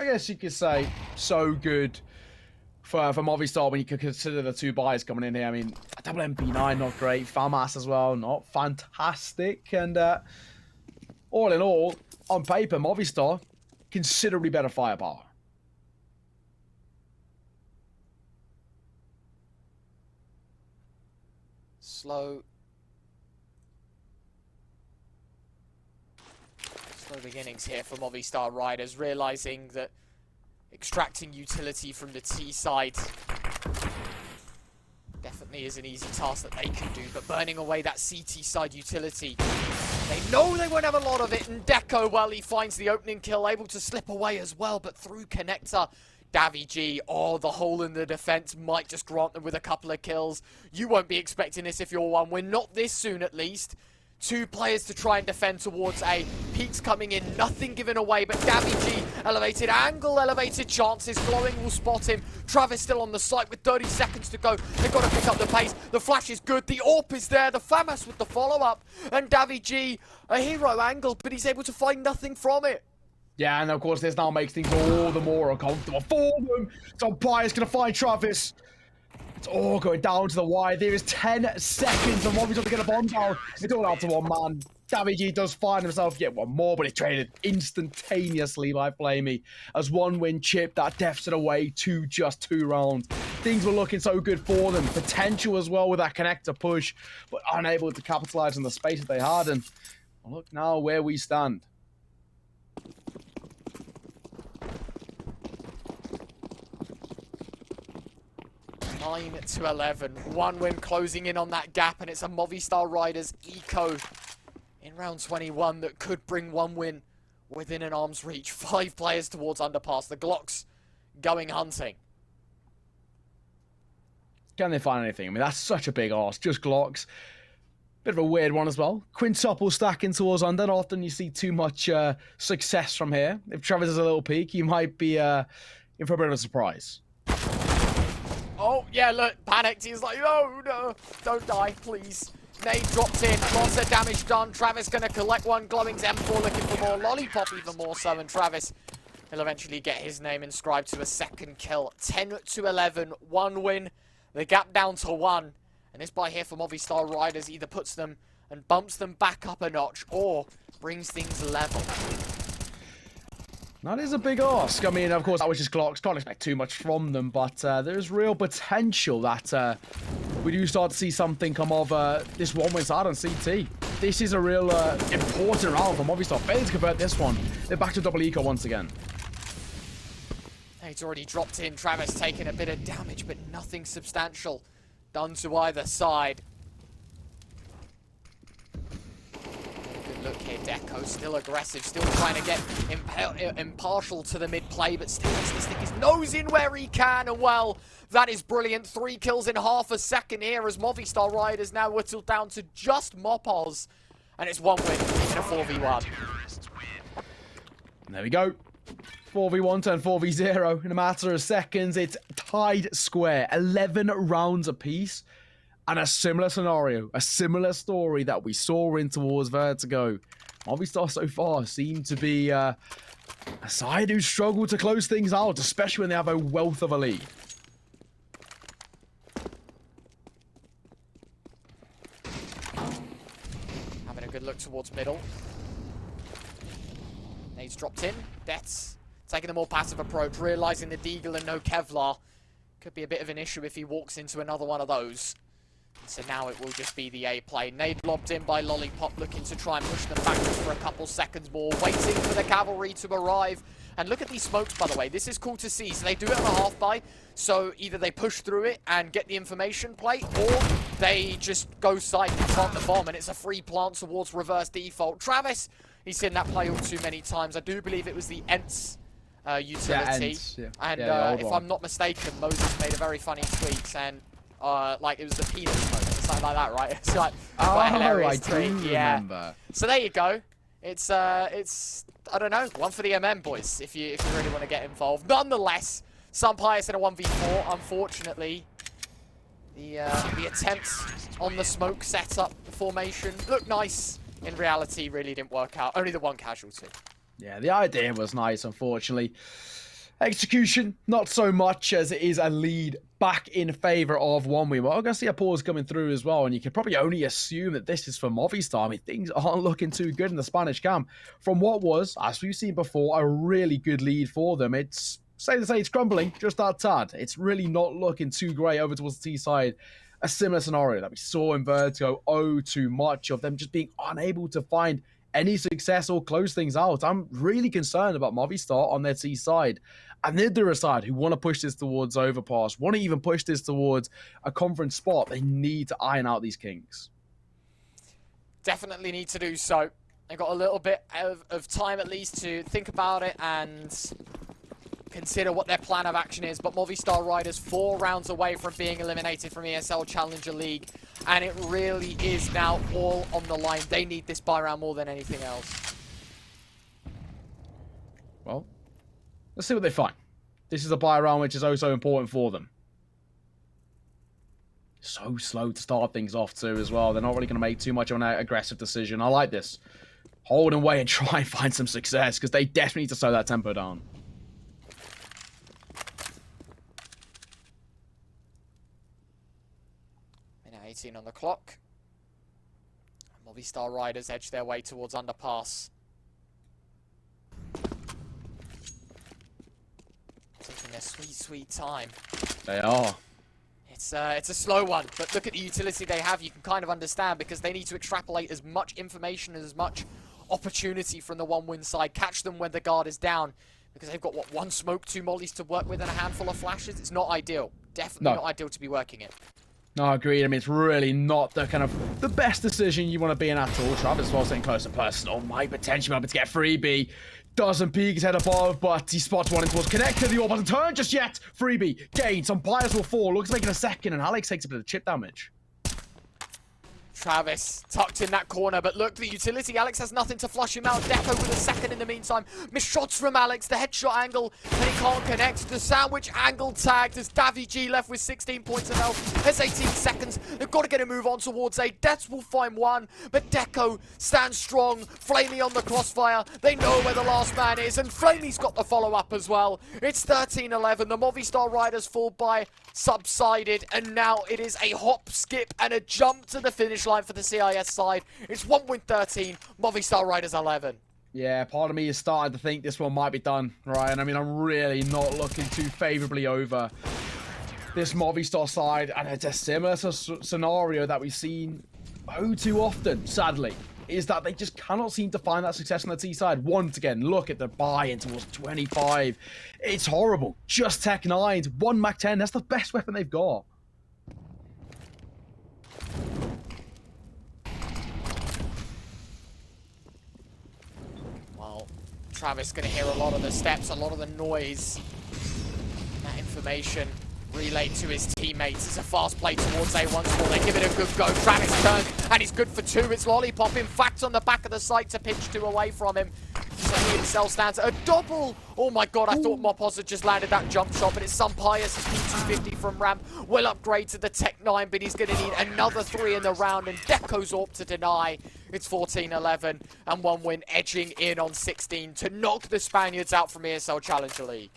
I guess you could say so good for Movistar when you could consider the 2 buys coming in here. I mean, a double MP9, not great. FAMAS as well, not fantastic. And all in all, on paper, Movistar, considerably better firepower. Slow beginnings here for Movistar Riders, realizing that extracting utility from the T side definitely is an easy task that they can do, but burning away that CT side utility, they know they won't have a lot of it. And Deco, well, he finds the opening kill, able to slip away as well, but through connector, Davy G, the hole in the defense might just grant them with a couple of kills. You won't be expecting this if you're 1 win, not this soon at least. 2 players to try and defend towards A. Peaks coming in, nothing given away, but Davy G, elevated angle, elevated chances. Glowing will spot him. Travis still on the site with 30 seconds to go. They've got to pick up the pace. The flash is good. The AWP is there. The FAMAS with the follow-up. And Davy G, a hero angle, but he's able to find nothing from it. Yeah, and of course this now makes things all the more uncomfortable for them. So Pius going to find Travis. It's all going down to the wire. There is 10 seconds and Movistar to get a bomb down. It's all out to 1 man. Davy G does find himself yet 1 more, but it's traded instantaneously by Flamey as 1 win chip that defs it away to just 2 rounds. Things were looking so good for them. Potential as well with that connector push, but unable to capitalize on the space that they had. And look now where we stand. 9-11. 1 win closing in on that gap, and it's a Movistar Riders eco in round 21 that could bring 1 win within an arm's reach. 5 players towards underpass. The Glocks going hunting. Can they find anything? I mean, that's such a big ask. Just Glocks. Bit of a weird one as well. Quintuple stacking towards under. Not often you see too much success from here. If Travis has a little peek, you might be in for a bit of a surprise. Oh, yeah, look, panicked. He's like, oh, no, don't die, please. Nade dropped in, lots of damage done. Travis going to collect one. Glowing's M4 looking for more. Lollipop even more so, and Travis will eventually get his name inscribed to a second kill. 10-11, 1 win. The gap down to 1. And this buy here for Movistar Riders either puts them and bumps them back up a notch or brings things level. That is a big ask. I mean, of course, that was just clocks. Can't expect too much from them, but there's real potential that we do start to see something come of this one-win side on CT. This is a real important round for Movistar. Failing to convert this one. They're back to double eco once again. He's already dropped in. Travis taking a bit of damage, but nothing substantial done to either side. Good look here, Deco, still aggressive, still trying to get impartial to the mid-play, but still needs to stick his nose in where he can, and well, that is brilliant. 3 kills in half a second here as Movistar Riders now whittled down to just Mopos, and it's 1 win in a 4v1. There we go. 4v1 turned 4v0 in a matter of seconds. It's tied square, 11 rounds apiece, and a similar scenario, a similar story that we saw in towards Vertigo. Movistar so far seem to be a side who struggle to close things out, especially when they have a wealth of a lead. Having a good look towards middle. Nade's dropped in. Death's taking a more passive approach, realizing the Deagle and no Kevlar could be a bit of an issue if he walks into another one of those. So now it will just be the A play. Nade lobbed in by Lollipop, looking to try and push them backwards for a couple seconds more, waiting for the cavalry to arrive. And look at these smokes, by the way. This is cool to see. So they do it on a half buy. So either they push through it and get the information plate, or they just go side and plant the bomb, and it's a free plant towards reverse default. Travis, he's seen that play all too many times. I do believe it was the Ents utility. Yeah, Ents, yeah. And if I'm not mistaken, Moses made a very funny tweet saying, like it was the peanut smoke, something like that, right? It's like quite a hilarious tweet. Remember. So there you go. It's I don't know, one for the MM boys if you really want to get involved. Nonetheless, some pious in a 1v4. Unfortunately, the attempts on the smoke setup formation looked nice. In reality, really didn't work out. Only the 1 casualty. Yeah, the idea was nice, unfortunately. Execution, not so much, as it is a lead back in favor of 1 win. Well, I'm going to see a pause coming through as well, and you can probably only assume that this is for Movistar. I mean, things aren't looking too good in the Spanish camp. From what was, as we've seen before, a really good lead for them. It's, safe to say, it's crumbling just that tad. It's really not looking too great over towards the T side. A similar scenario that we saw in Vertigo, too much of them just being unable to find any success or close things out. I'm really concerned about Movistar on their T side. And they're a side who want to push this towards Overpass, want to even push this towards a conference spot. They need to iron out these kinks. Definitely need to do so. They've got a little bit of time at least to think about it and consider what their plan of action is. But Movistar Riders 4 rounds away from being eliminated from ESL Challenger League. And it really is now all on the line. They need this buy round more than anything else. Well, let's see what they find. This is a buy round which is oh so important for them. So slow to start things off too as well. They're not really going to make too much of an aggressive decision. I like this. Hold and wait and try and find some success, because they definitely need to slow that tempo down. Minute 18 on the clock. Movistar Riders edge their way towards underpass. Taking their sweet, sweet time. They are. It's a slow one, but look at the utility they have. You can kind of understand, because they need to extrapolate as much information and as much opportunity from the 1 win side. Catch them when the guard is down, because they've got, what, 1 smoke, 2 mollies to work with and a handful of flashes. It's not ideal. Definitely not ideal to be working it. No, agreed. I mean, it's really not the best decision you want to be in at all. Travis while staying close and personal might potentially be able to get freebie. Doesn't peek his head above, but he spots one towards connected. The orb doesn't turn just yet. Freebie gains. Some players will fall. Looks like in a second, and Alex takes a bit of chip damage. Travis tucked in that corner, but look, the utility. Alex has nothing to flush him out. Deco with a second in the meantime. Missed shots from Alex, the headshot angle, and he can't connect. The sandwich angle tagged as Davy G left with 16 points of health. There's 18 seconds. They've got to get a move on towards A. Deaths will find one, but Deco stands strong. Flamey on the crossfire. They know where the last man is, and Flamey's got the follow-up as well. It's 13-11. The Movistar Riders fall by subsided, and now it is a hop, skip, and a jump to the finish line for the CIS side. It's 1 win 13, Movistar Riders 11. Yeah, part of me is starting to think this one might be done, Ryan. I mean, I'm really not looking too favorably over this Movistar side, and it's a similar scenario that we've seen too often, sadly, is that they just cannot seem to find that success on the T side. Once again, look at the buy-in towards 25. It's horrible. Just Tech 9s, 1 Mac 10. That's the best weapon they've got. Well, Travis going to hear a lot of the steps, a lot of the noise. That information relayed to his teammates. It's a fast play towards A once more. They give it a good go. Travis turns, and he's good for 2. It's Lollipop, in fact, on the back of the site to pinch 2 away from him. So he himself stands a double. Oh my god, I thought Mopos had just landed that jump shot, but it's Sunpius. His P250 from Ramp will upgrade to the Tech 9, but he's going to need another 3 in the round, and Deco's up to deny. It's 14-11, and 1 win edging in on 16 to knock the Spaniards out from ESL Challenger League.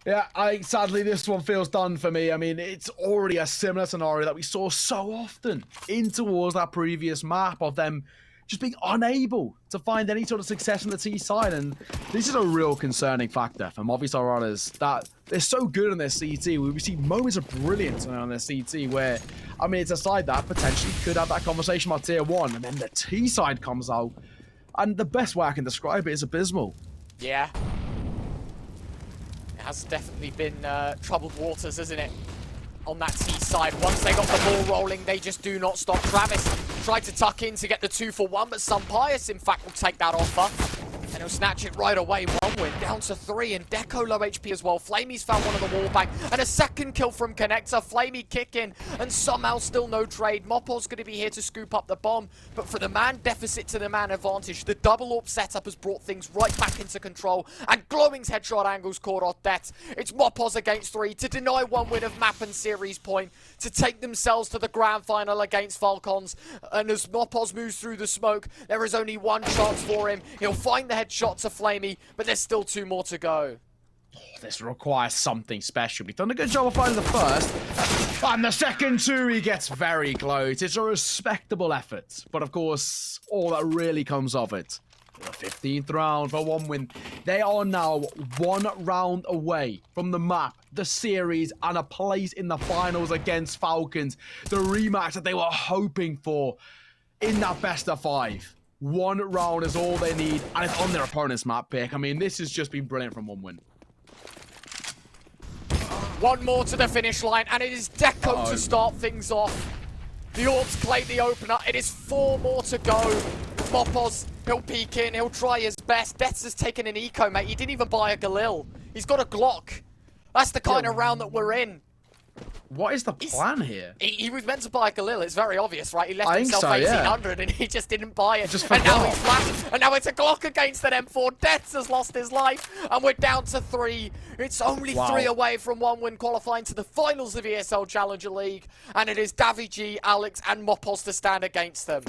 Yeah, sadly, this one feels done for me. I mean, it's already a similar scenario that we saw so often in towards that previous map of them just being unable to find any sort of success on the T side. And this is a real concerning factor for Movistar Runners, that they're so good on their CT. We see moments of brilliance on their CT where, I mean, it's a side that potentially could have that conversation about Tier 1, and then the T side comes out, and the best way I can describe it is abysmal. Yeah. Has definitely been troubled waters, isn't it? On that T side. Once they got the ball rolling, they just do not stop. Travis tried to tuck in to get the 2 for 1, but Sunpius, in fact, will take that offer. And he'll snatch it right away. 1 win, down to 3, and Deco low HP as well. Flamey's found one of the wall bang, and a second kill from Connector. Flamey kick in, and somehow still no trade. Mopos going to be here to scoop up the bomb, but for the man deficit to the man advantage, the double AWP setup has brought things right back into control, and Glowing's headshot angles caught off death. It's Mopos against 3 to deny 1 win of map and series point, to take themselves to the grand final against Falcons. And as Mopos moves through the smoke, there is only 1 chance for him. He'll find the headshot to Flamey, but there's still 2 more to go. Oh, this requires something special. We've done a good job of finding the first, and the second 2 he gets very close. It's a respectable effort, but of course, all that really comes of it, the 15th round for 1 win. They are now 1 round away from the map, the series, and a place in the finals against Falcons. The rematch that they were hoping for in that best of 5. 1 round is all they need, and it's on their opponent's map pick. I mean, this has just been brilliant from 1 win. 1 more to the finish line, and it is Deco to start things off. The Orcs claim the opener. It is 4 more to go. Mopos, he'll peek in, he'll try his best. Deaths has taken an eco, mate. He didn't even buy a Galil. He's got a Glock. That's the kind of round that we're in. What is the plan here? He was meant to buy a Galil, it's very obvious, right? He left himself so, 1800 and he just didn't buy it. And now he's flashed. And now it's a Glock against an M4. Deaths has lost his life. And we're down to 3. It's only 3 away from 1 win, qualifying to the finals of ESL Challenger League. And it is Davy G, Alex, and Mopos to stand against them.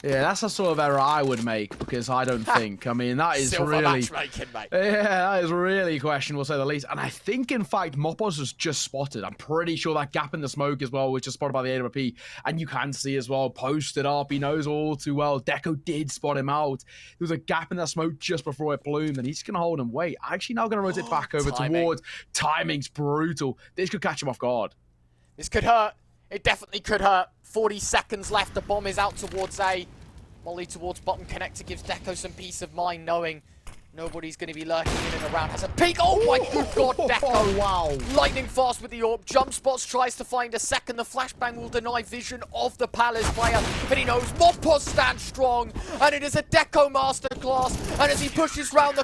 Yeah, that's the sort of error I would make, because I don't think. I mean, that is Silver really matchmaking, mate. Yeah, that is really questionable, to say the least. And I think, in fact, Mopos was just spotted. I'm pretty sure that gap in the smoke as well was just spotted by the AWP. And you can see as well, posted up. He knows all too well. Deco did spot him out. There was a gap in that smoke just before it bloomed, and he's going to hold him. Wait, actually now going to rotate back over towards. Timing's brutal. This could catch him off guard. This could hurt. It definitely could hurt. 40 seconds left. The bomb is out towards A. Molly towards bottom. Connector gives Deco some peace of mind, knowing nobody's going to be lurking in and around. Has a peek. Oh my good god, Deco. Oh, wow. Lightning fast with the AWP. Jump spots, tries to find a second. The flashbang will deny vision of the Palace player, but he knows Mopos stands strong, and it is a Deco masterclass. And as he pushes round the